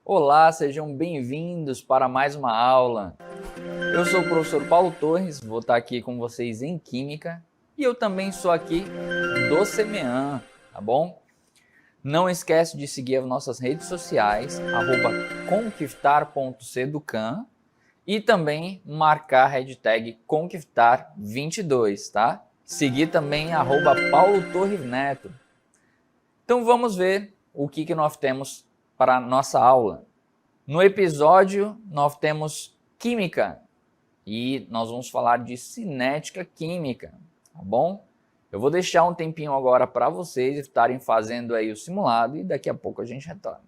Olá, sejam bem-vindos para mais uma aula. Eu sou o professor Paulo Torres, vou estar aqui com vocês em Química e eu também sou aqui do CMEAN, tá bom? Não esquece de seguir as nossas redes sociais, @conquistar.seducan e também marcar a hashtag Conquistar22, tá? Seguir também @Paulo Torres Neto. Então vamos ver o que nós temos para a nossa aula. No episódio, nós temos Química e nós vamos falar de cinética química, tá bom? Eu vou deixar um tempinho agora para vocês estarem fazendo aí o simulado e daqui a pouco a gente retorna.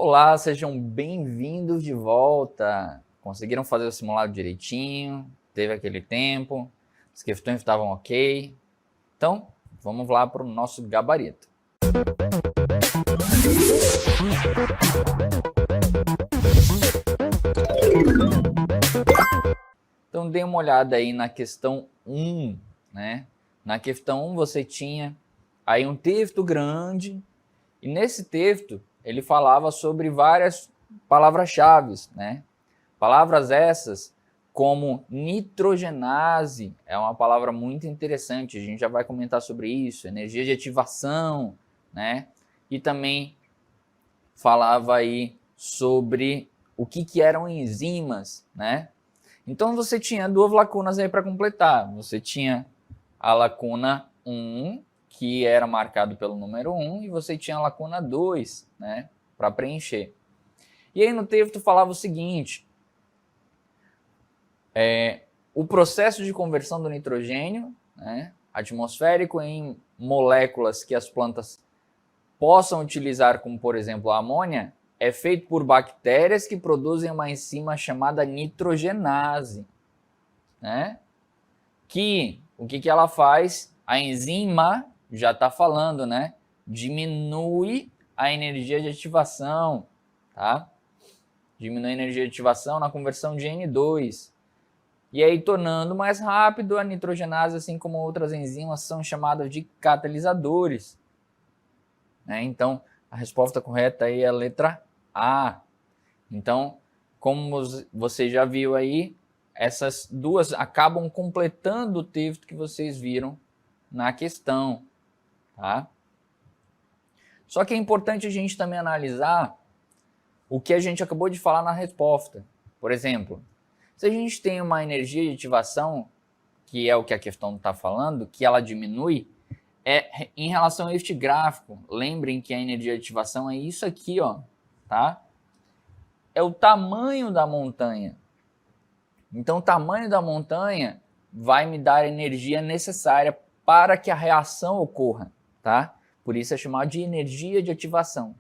Olá, sejam bem-vindos de volta. Conseguiram fazer o simulado direitinho? Teve aquele tempo? As questões estavam ok? Então, vamos lá para o nosso gabarito. Então, dê uma olhada aí na questão 1, né? Na questão 1 você tinha aí um texto grande e nesse texto ele falava sobre várias palavras-chave, né? Palavras essas como nitrogenase, é uma palavra muito interessante, a gente já vai comentar sobre isso, energia de ativação, né? E também falava aí sobre o que eram enzimas, né? Então você tinha duas lacunas aí para completar. Você tinha a lacuna 1, que era marcado pelo número 1, e você tinha a lacuna 2, né, para preencher. E aí no texto falava o seguinte: o processo de conversão do nitrogênio, né, atmosférico em moléculas que as plantas possam utilizar, como por exemplo a amônia, é feito por bactérias que produzem uma enzima chamada nitrogenase, né? O que ela faz? A enzima, já está falando, né? Diminui a energia de ativação, tá? Diminui a energia de ativação na conversão de N2. E aí, tornando mais rápido, a nitrogenase, assim como outras enzimas, são chamadas de catalisadores, né? Então, a resposta correta aí é a letra A. Então, como você já viu aí, essas duas acabam completando o texto que vocês viram na questão, tá? Só que é importante a gente também analisar o que a gente acabou de falar na resposta. Por exemplo, se a gente tem uma energia de ativação, que é o que a questão está falando, que ela diminui, em relação a este gráfico, lembrem que a energia de ativação é isso aqui, ó, tá? É o tamanho da montanha. Então, o tamanho da montanha vai me dar a energia necessária para que a reação ocorra, tá? Por isso é chamado de energia de ativação.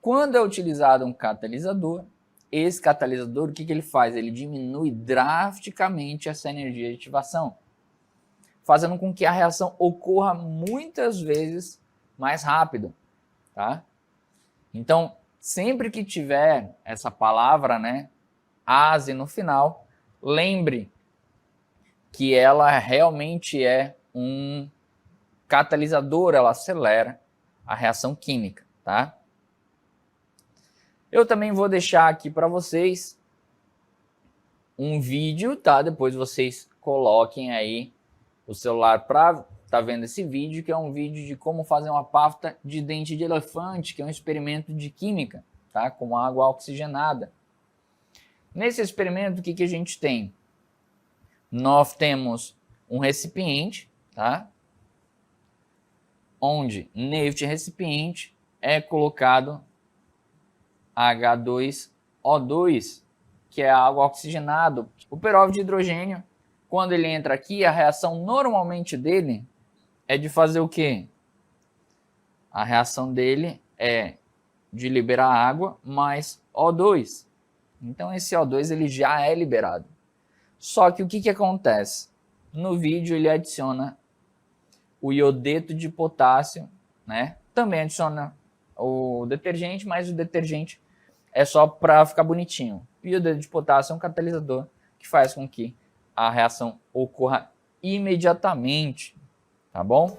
Quando é utilizado um catalisador, esse catalisador, o que ele faz? Ele diminui drasticamente essa energia de ativação, fazendo com que a reação ocorra muitas vezes mais rápido, tá? Então, sempre que tiver essa palavra, né, ase no final, lembre que ela realmente é um catalisador, ela acelera a reação química, tá? Eu também vou deixar aqui para vocês um vídeo, tá? Depois vocês coloquem aí o celular para estar vendo esse vídeo, que é um vídeo de como fazer uma pasta de dente de elefante, que é um experimento de química, tá? Com água oxigenada. Nesse experimento, o que a gente tem? Nós temos um recipiente, tá? Onde neste recipiente é colocado H2O2, que é a água oxigenada. O peróxido de hidrogênio, quando ele entra aqui, a reação normalmente dele é de fazer o quê? A reação dele é de liberar água mais O2. Então esse O2 ele já é liberado. Só que o que acontece? No vídeo ele adiciona o iodeto de potássio, né? Também adiciona o detergente, mas o detergente é só para ficar bonitinho. O iodeto de potássio é um catalisador que faz com que a reação ocorra imediatamente, tá bom?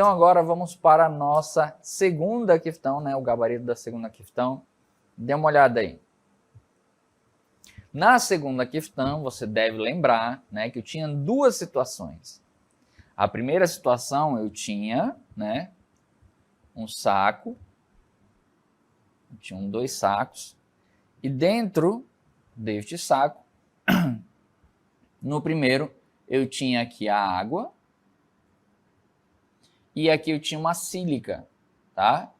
Então agora vamos para a nossa segunda questão, né? O gabarito da segunda questão. Dê uma olhada aí. Na segunda questão, você deve lembrar, né, que eu tinha duas situações. A primeira situação eu tinha, né, um saco, tinham 2 sacos, e dentro deste saco, no primeiro, eu tinha aqui a água, e aqui eu tinha uma sílica, tá?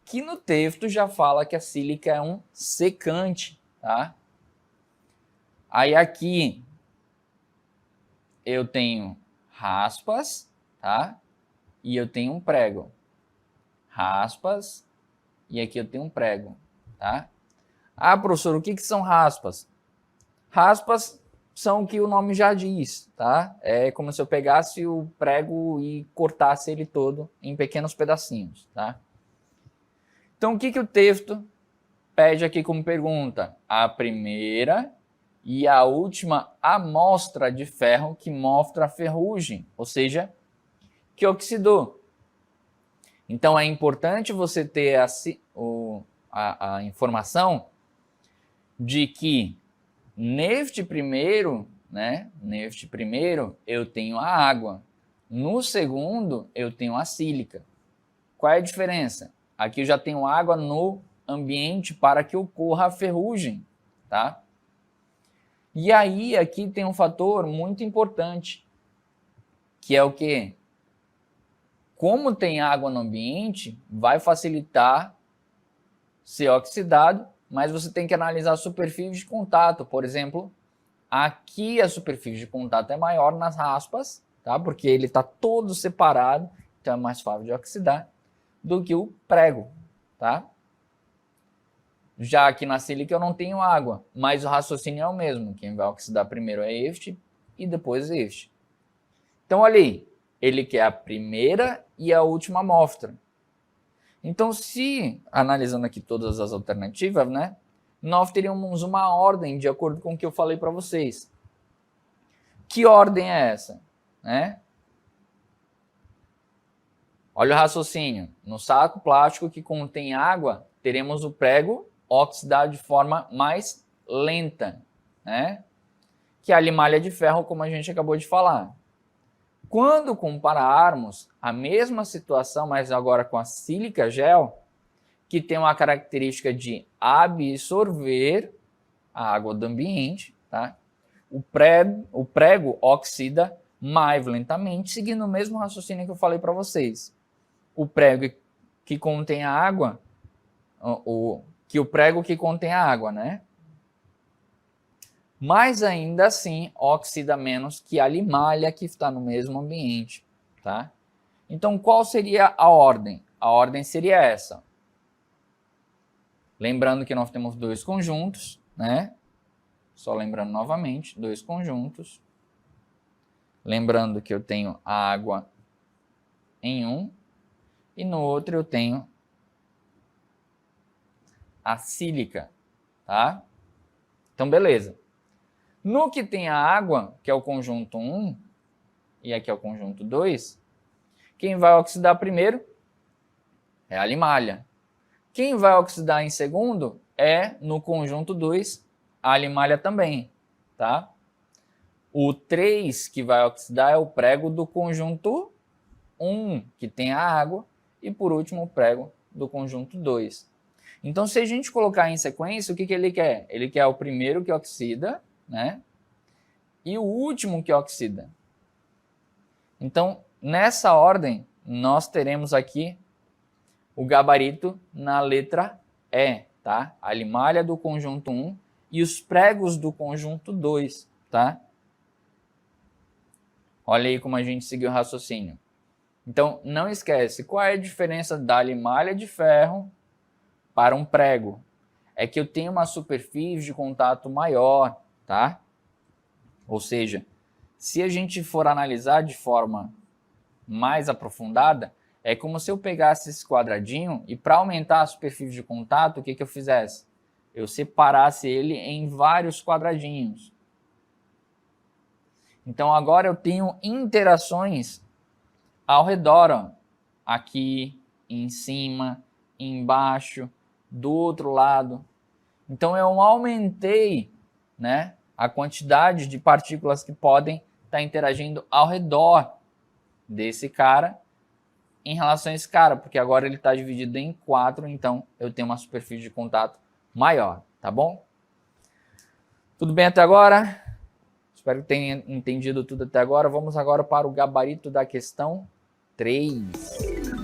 Que no texto já fala que a sílica é um secante, tá? Aí aqui eu tenho raspas, tá? E eu tenho um prego. Raspas, e aqui eu tenho um prego, tá? Ah, professor, o que são raspas? Raspas são o que o nome já diz, tá? É como se eu pegasse o prego e cortasse ele todo em pequenos pedacinhos, tá? Então, o que o texto pede aqui como pergunta? A primeira e a última amostra de ferro que mostra a ferrugem, ou seja, que oxidou. Então, é importante você ter a informação de que neste primeiro, né, eu tenho a água. No segundo, eu tenho a sílica. Qual é a diferença? Aqui eu já tenho água no ambiente para que ocorra a ferrugem, tá? E aí, aqui tem um fator muito importante, que é o quê? Como tem água no ambiente, vai facilitar ser oxidado, mas você tem que analisar a superfície de contato. Por exemplo, aqui a superfície de contato é maior nas raspas, tá? Porque ele está todo separado, então é mais fácil de oxidar do que o prego, tá? Já aqui na sílica eu não tenho água, mas o raciocínio é o mesmo. Quem vai oxidar primeiro é este e depois este. Então, olha aí, ele quer a primeira e a última amostra. Então, se, analisando aqui todas as alternativas, né, nós teríamos uma ordem de acordo com o que eu falei para vocês. Que ordem é essa? Né? Olha o raciocínio. No saco plástico que contém água, teremos o prego oxidado de forma mais lenta, né? Que é a limalha de ferro, como a gente acabou de falar. Quando compararmos a mesma situação, mas agora com a sílica gel, que tem uma característica de absorver a água do ambiente, tá? O prego oxida mais lentamente, seguindo o mesmo raciocínio que eu falei para vocês. O prego que contém a água, o prego que contém a água, né? Mas ainda assim oxida menos que a limalha que está no mesmo ambiente, tá? Então, qual seria a ordem? A ordem seria essa. Lembrando que nós temos 2 conjuntos, né? Só lembrando novamente, 2 conjuntos. Lembrando que eu tenho a água em um e no outro eu tenho a sílica, tá? Então, beleza. No que tem a água, que é o conjunto 1, e aqui é o conjunto 2, quem vai oxidar primeiro é a limalha. Quem vai oxidar em segundo é, no conjunto 2, a limalha também, tá? O 3 que vai oxidar é o prego do conjunto 1, que tem a água, e por último o prego do conjunto 2. Então, se a gente colocar em sequência, o que ele quer? Ele quer o primeiro que oxida, né? E o último que oxida. Então, nessa ordem, nós teremos aqui o gabarito na letra E, tá? A limalha do conjunto 1 e os pregos do conjunto 2, tá? Olha aí como a gente seguiu o raciocínio. Então, não esquece, qual é a diferença da limalha de ferro para um prego? É que eu tenho uma superfície de contato maior, tá? Ou seja, se a gente for analisar de forma mais aprofundada, é como se eu pegasse esse quadradinho e para aumentar a superfície de contato, o que eu fizesse? Eu separasse ele em vários quadradinhos. Então agora eu tenho interações ao redor, ó, aqui, em cima, embaixo, do outro lado. Então eu aumentei, né, a quantidade de partículas que podem estar interagindo ao redor desse cara em relação a esse cara, porque agora ele está dividido em 4, então eu tenho uma superfície de contato maior, tá bom? Tudo bem até agora? Espero que tenha entendido tudo até agora. Vamos agora para o gabarito da questão 3.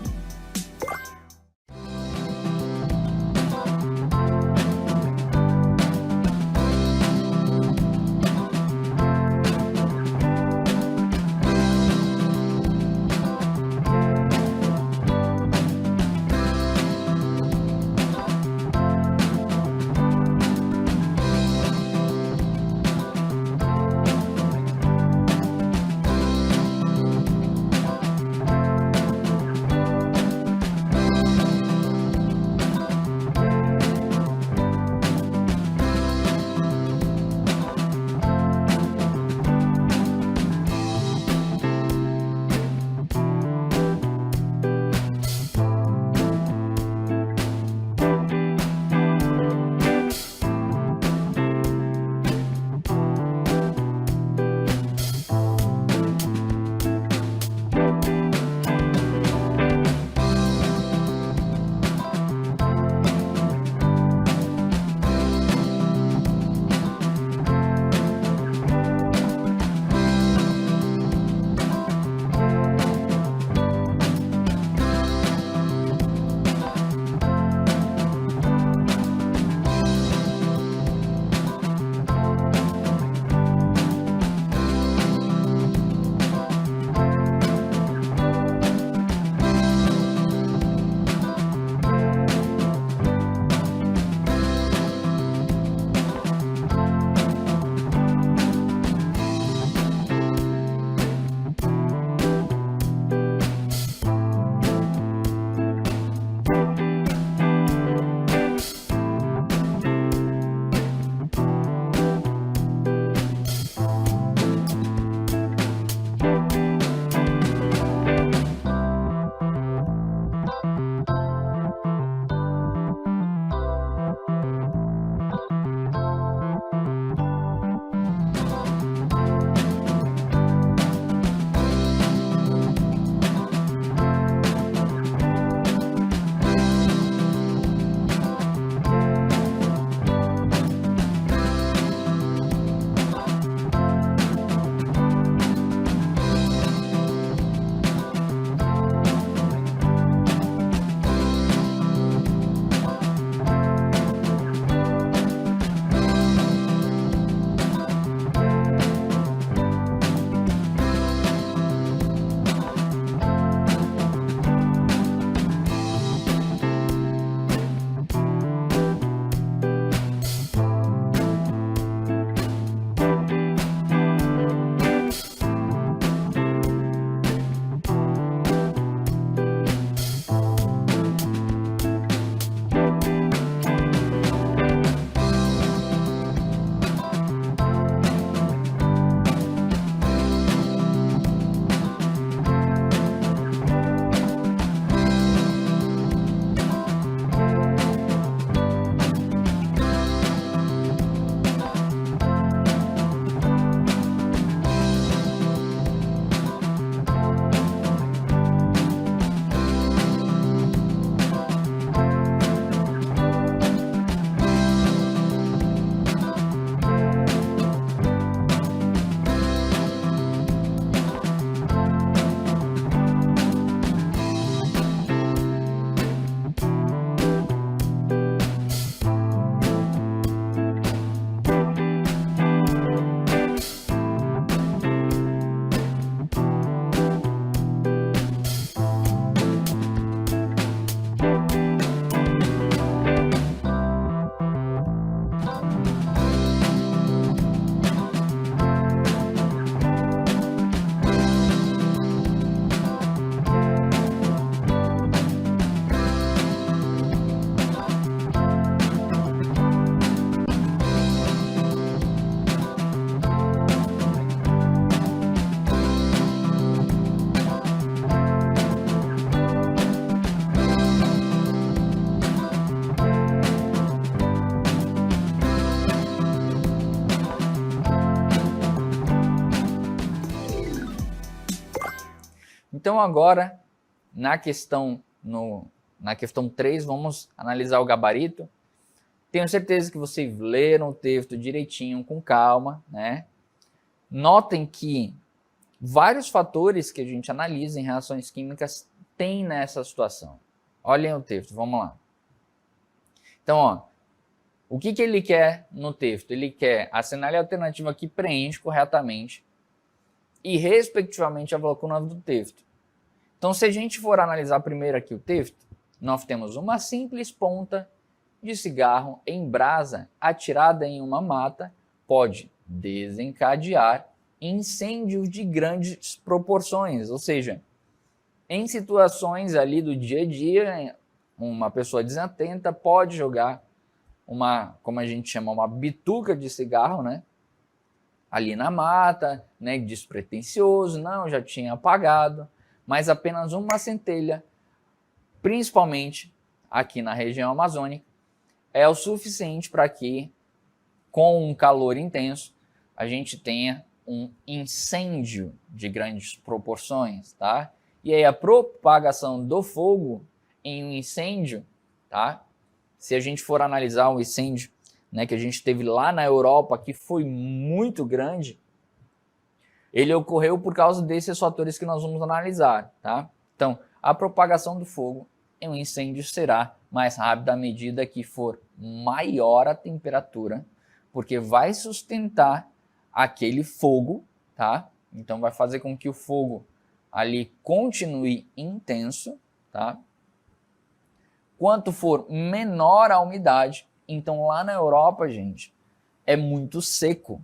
Então agora, na questão 3, vamos analisar o gabarito. Tenho certeza que vocês leram o texto direitinho, com calma, né? Notem que vários fatores que a gente analisa em reações químicas tem nessa situação. Olhem o texto, vamos lá. Então, ó, o que ele quer no texto? Ele quer assinale a alternativa que preenche corretamente e, respectivamente, a lacuna do texto. Então, se a gente for analisar primeiro aqui o texto, nós temos uma simples ponta de cigarro em brasa atirada em uma mata pode desencadear incêndios de grandes proporções, ou seja, em situações ali do dia a dia, uma pessoa desatenta pode jogar como a gente chama, uma bituca de cigarro, né? Ali na mata, né? Despretensioso, não, já tinha apagado, mas apenas uma centelha, principalmente aqui na região amazônica, é o suficiente para que, com um calor intenso, a gente tenha um incêndio de grandes proporções, tá? E aí a propagação do fogo em um incêndio, tá? Se a gente for analisar um incêndio, né, que a gente teve lá na Europa, que foi muito grande, ele ocorreu por causa desses fatores que nós vamos analisar, tá? Então, a propagação do fogo em um incêndio será mais rápida à medida que for maior a temperatura, porque vai sustentar aquele fogo, tá? Então vai fazer com que o fogo ali continue intenso, tá? Quanto for menor a umidade, então lá na Europa, gente, é muito seco.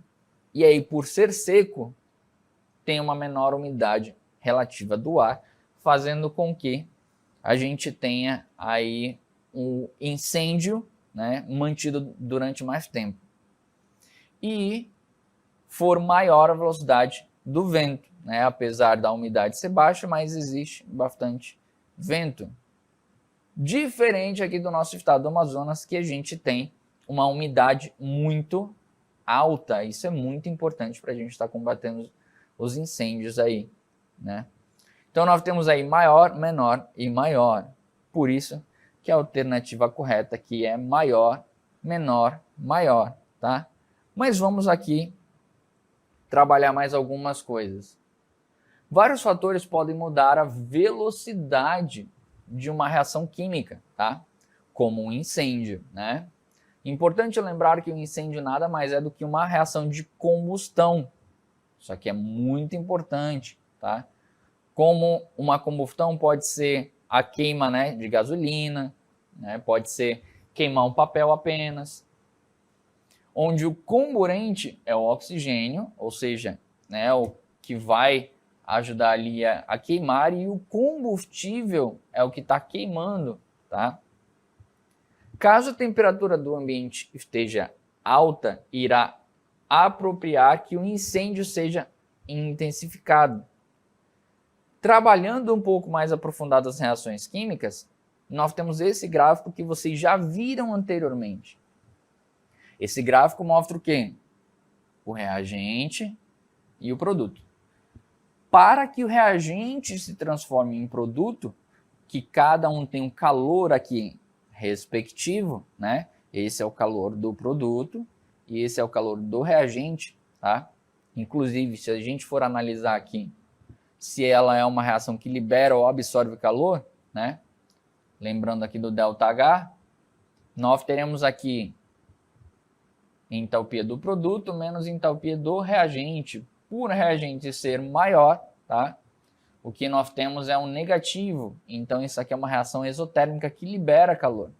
E aí, por ser seco, tem uma menor umidade relativa do ar, fazendo com que a gente tenha aí um incêndio, né, mantido durante mais tempo. E for maior a velocidade do vento, né, apesar da umidade ser baixa, mas existe bastante vento. Diferente aqui do nosso estado do Amazonas, que a gente tem uma umidade muito alta. Isso é muito importante para a gente estar combatendo os incêndios aí, né? Então nós temos aí maior, menor e maior. Por isso que a alternativa correta aqui é maior, menor, maior, tá? Mas vamos aqui trabalhar mais algumas coisas. Vários fatores podem mudar a velocidade de uma reação química, tá? Como um incêndio, né? Importante lembrar que o incêndio nada mais é do que uma reação de combustão. Isso aqui é muito importante, tá? Como uma combustão pode ser a queima, né, de gasolina, né? Pode ser queimar um papel apenas, onde o comburente é o oxigênio, ou seja, né, o que vai ajudar ali a queimar, e o combustível é o que está queimando, tá? Caso a temperatura do ambiente esteja alta, irá apropriar que o incêndio seja intensificado. Trabalhando um pouco mais aprofundado as reações químicas, nós temos esse gráfico que vocês já viram anteriormente. Esse gráfico mostra o quê? O reagente e o produto. Para que o reagente se transforme em produto, que cada um tem um calor aqui respectivo, né? Esse é o calor do produto e esse é o calor do reagente, tá? Inclusive, se a gente for analisar aqui, se ela é uma reação que libera ou absorve calor, né? Lembrando aqui do ΔH, nós teremos aqui entalpia do produto menos entalpia do reagente. Por reagente ser maior, tá? O que nós temos é um negativo. Então isso aqui é uma reação exotérmica que libera calor.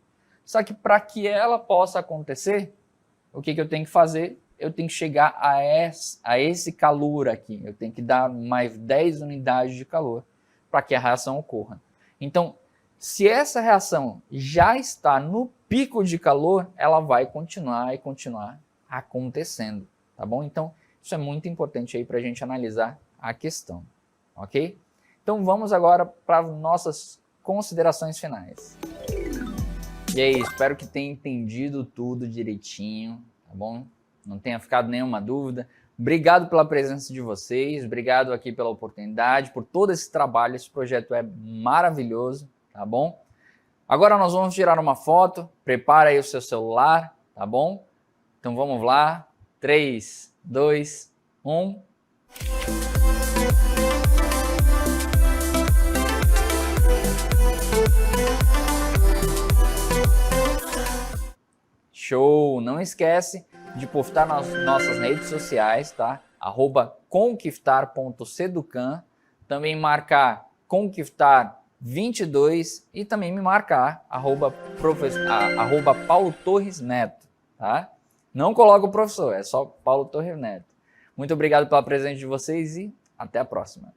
Só que para que ela possa acontecer, o que eu tenho que fazer? Eu tenho que chegar a esse calor aqui. Eu tenho que dar mais 10 unidades de calor para que a reação ocorra. Então, se essa reação já está no pico de calor, ela vai continuar acontecendo, tá bom? Então, isso é muito importante aí para a gente analisar a questão, ok? Então, vamos agora para as nossas considerações finais. E aí, espero que tenha entendido tudo direitinho, tá bom? Não tenha ficado nenhuma dúvida. Obrigado pela presença de vocês, obrigado aqui pela oportunidade, por todo esse trabalho, esse projeto é maravilhoso, tá bom? Agora nós vamos tirar uma foto, prepara aí o seu celular, tá bom? Então vamos lá, 3, 2, 1... Show! Não esquece de postar nas nossas redes sociais, tá? @conquistar.seducan, também marcar conquistar22 e também me marcar @Paulo Torres Neto, tá? Não coloca o professor, é só Paulo Torres Neto. Muito obrigado pela presença de vocês e até a próxima.